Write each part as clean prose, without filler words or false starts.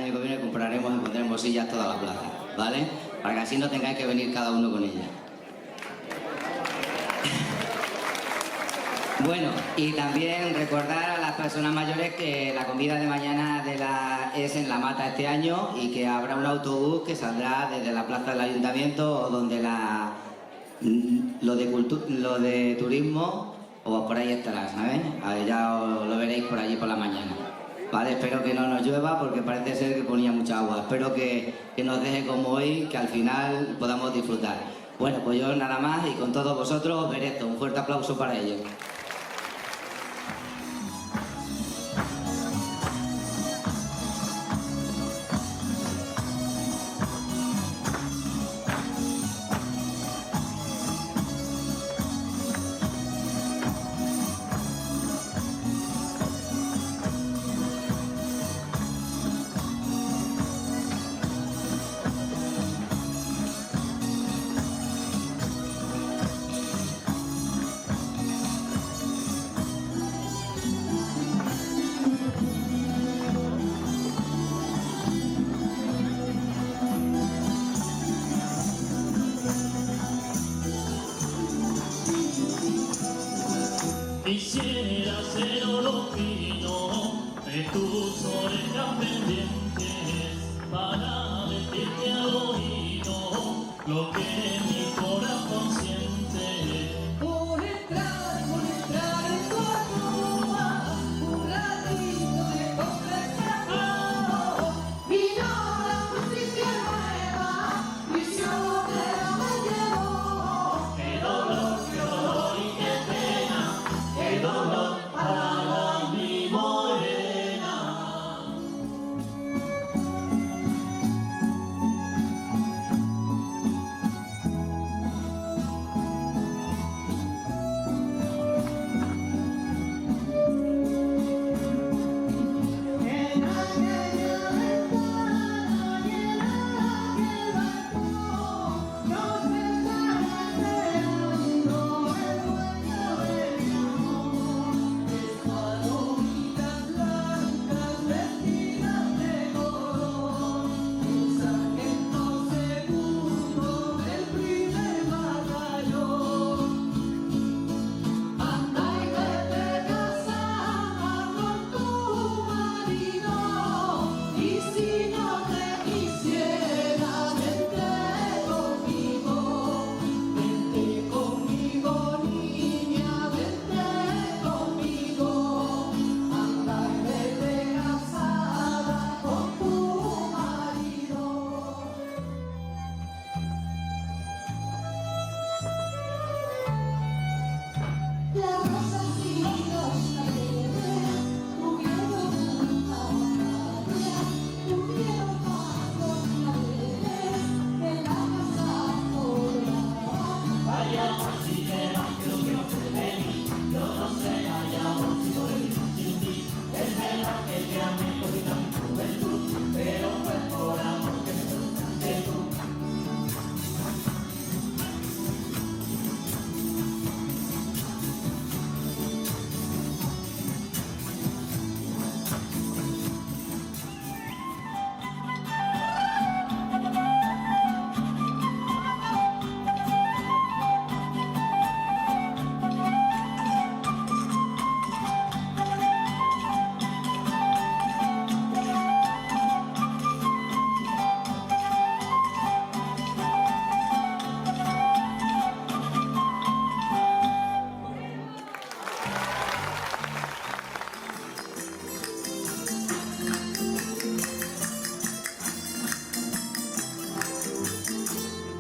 año que viene compraremos y pondremos sillas toda la plaza, ¿vale? Para que así no tengáis que venir cada uno con ella. Bueno, y también recordar a las personas mayores que la comida de mañana es en La Mata este año y que habrá un autobús que saldrá desde la plaza del ayuntamiento o donde lo de turismo o por ahí estará, ¿sabes? Ya lo veréis por allí por la mañana. Vale, espero que no nos llueva porque parece ser que ponía mucha agua. Espero que nos deje como hoy, que al final podamos disfrutar. Bueno, pues yo nada más y con todos vosotros ver esto. Un fuerte aplauso para ellos. Quisiera ser olofino de tus orejas pendientes para decirte al oído lo que mi corazón siente. Por entrar en tu alcoba, un ratito de conversación. Vino la justicia nueva, prisionera me llevó. Qué dolor y qué pena, qué dolor para mi morena. En aquella ventana y en aquel balcón nos besaba esperando el dueño de mi amor. Palomitas blancas vestidas de color, un sargento segundo del primer batallón. Anda y vete casada con tu marido, y si no te quisiera, vente conmigo niña, vente conmigo. Anda y vete casada con tu marido. Las rosas y los claveles tuvieron una batalla, tuvieron más los claveles que la casa colorada. Vaya si era que lo que no te vení, yo no sé, allá si por el sin ti. Es verdad que ya me cogí mi juventud, pero fue por amor que me frustraste tú.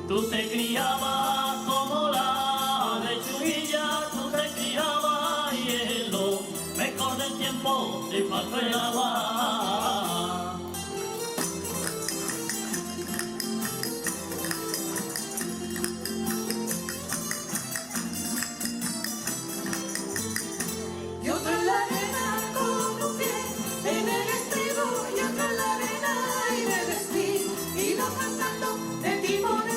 Tú te criabas como la lechuguilla, tú te criabas y en lo mejor del tiempo te faltó el agua. Y otro en la arena con un pie en el estribo, y otro en la arena y me vestí, iba cantando de ti morena.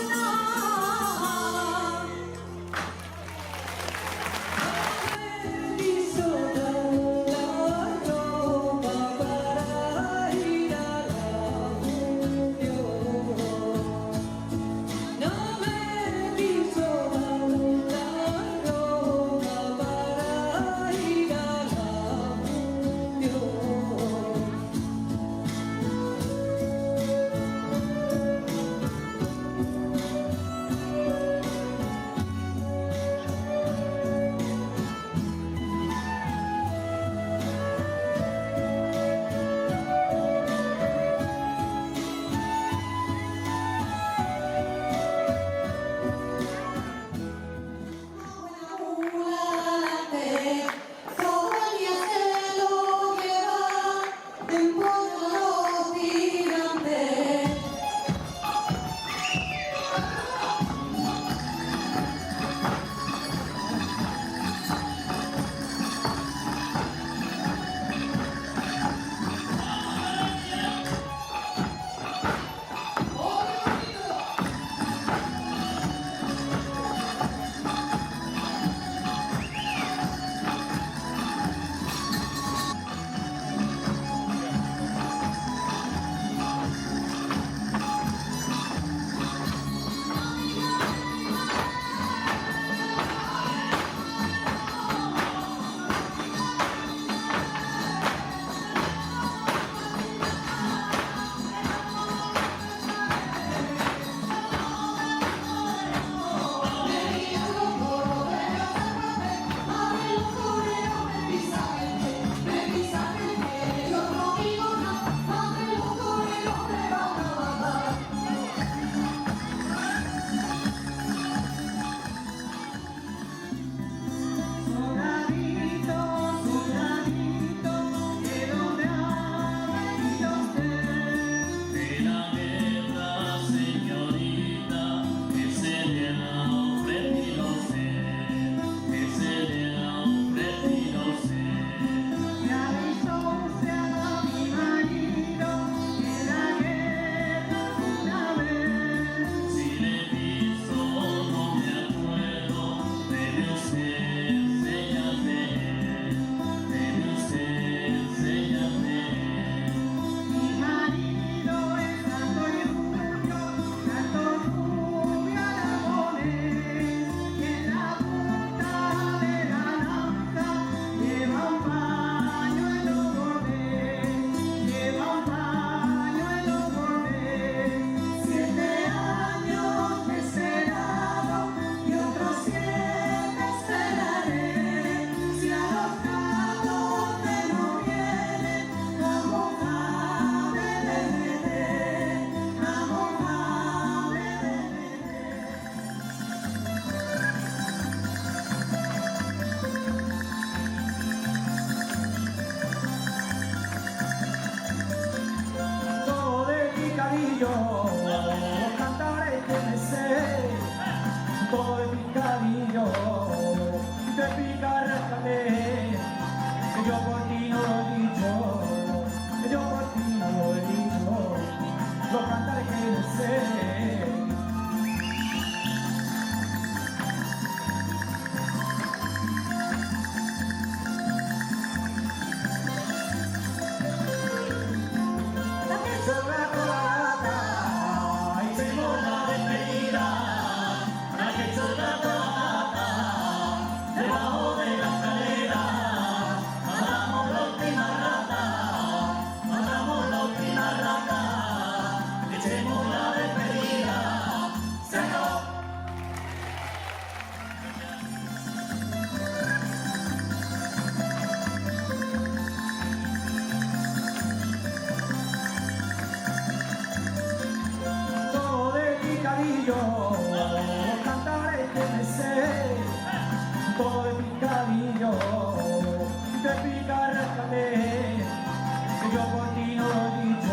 camino dicho